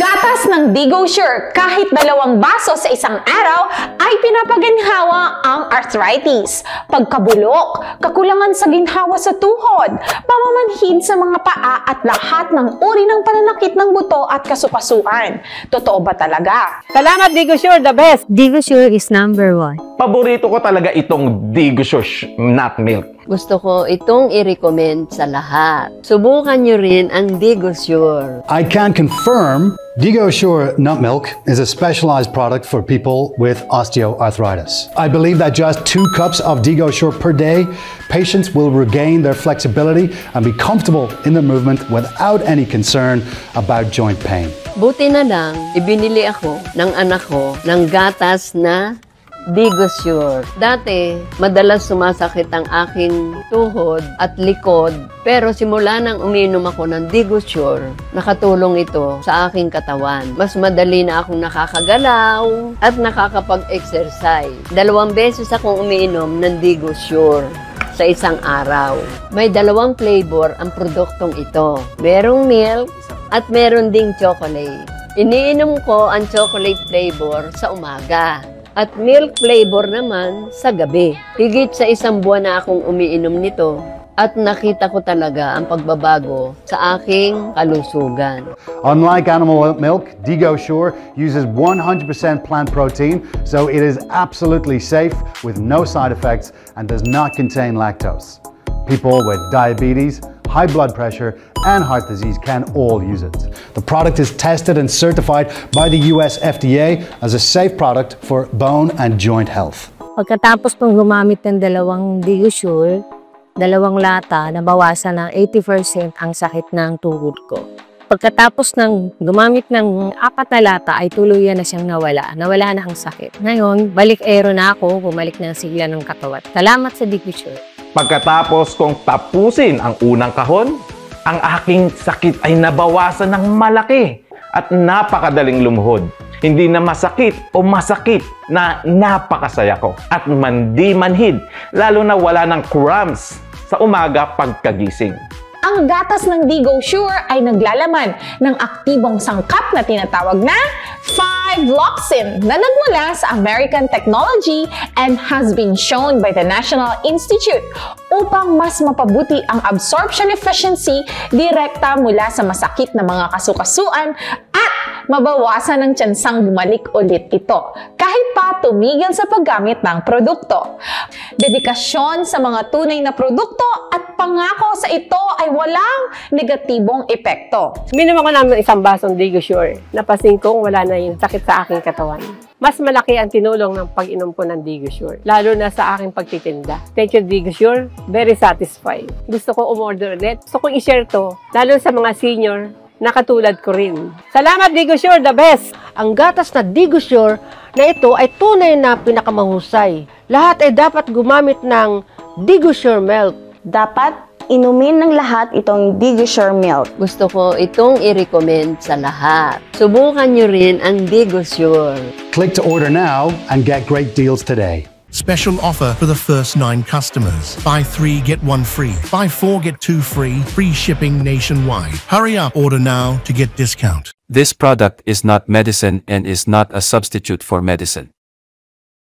gatas ng DigoSure, kahit 2 baso sa isang araw, ay pinapaginhawa ang arthritis, pagkabulok, kakulangan sa ginhawa sa tuhod, pamamanhid sa mga paa at lahat ng uri ng pananakit ng buto at kasukasuan. Totoo ba talaga? Salamat DigoSure, the best! DigoSure is #1. Paborito ko talaga itong DigoSure nut milk. Gusto ko itong i-recommend sa lahat. Subukan nyo rin ang DigoSure. I can confirm DigoSure Nut Milk is a specialized product for people with osteoarthritis. I believe that just 2 cups of DigoSure per day, patients will regain their flexibility and be comfortable in their movement without any concern about joint pain. Buti na lang, ibinili ako ng anak ko ng gatas na DigoSure. Dati, madalas sumasakit ang aking tuhod at likod, pero simula nang uminom ako ng DigoSure, nakatulong ito sa aking katawan. Mas madali na akong nakakagalaw at nakakapag-exercise. 2 beses akong umiinom ng DigoSure sa isang araw. May 2 flavor ang produktong ito. Merong milk at meron ding chocolate. Iniinom ko ang chocolate flavor sa umaga at milk flavor naman sa gabi. Higit sa 1 buwan na akong umiinom nito at nakita ko talaga ang pagbabago sa aking kalusugan. Unlike animal milk, DigoSure uses 100% plant protein, so it is absolutely safe with no side effects and does not contain lactose. People with diabetes, high blood pressure, and heart disease can all use it. The product is tested and certified by the US FDA as a safe product for bone and joint health. Pagkatapos kong gumamit ng 2 DigoSure, 2 lata, nabawasan ng 80% ang sakit ng tuhod ko. Pagkatapos ng gumamit ng 4 na lata ay tuluyan na siyang nawala. Nawala na ang sakit. Ngayon, balik-ero na ako, bumalik na ang sigla ng katawan. Salamat sa DigoSure. Pagkatapos kong tapusin ang unang kahon, ang aking sakit ay nabawasan ng malaki at napakadaling lumuhod. Hindi na masakit o masakit na napakasaya ko at mandi-manhid, lalo na wala ng cramps sa umaga pagkagising. Ang gatas ng DigoSure ay naglalaman ng aktibong sangkap na tinatawag na 5-Loxin na nagmula sa American technology and has been shown by the National Institute upang mas mapabuti ang absorption efficiency direkta mula sa masakit na mga kasukasuan at mabawasan ang tsansang bumalik ulit ito kahit pa tumigil sa paggamit ng produkto. Dedikasyon sa mga tunay na produkto at pangako sa ito ay walang negatibong epekto. Minom ako namin 1 basong DigoSure. Napansin kong wala na yung sakit sa aking katawan. Mas malaki ang tinulong ng pag-inom ko ng DigoSure, lalo na sa aking pagtitinda. Thank you DigoSure, very satisfied. Gusto ko umorder ulit. Gusto kong i-share to, lalo sa mga senior na katulad ko rin. Salamat DigoSure, the best! Ang gatas na DigoSure na ito ay tunay na pinakamahusay. Lahat ay dapat gumamit ng DigoSure milk. Dapat inumin ng lahat itong DigoSure milk. Gusto ko itong i-recommend sa lahat. Subukan nyo rin ang DigoSure. Click to order now and get great deals today. Special offer for the first 9 customers. Buy 3, get 1 free. Buy 4, get 2 free. Free shipping nationwide. Hurry up, order now to get discount. This product is not medicine and is not a substitute for medicine.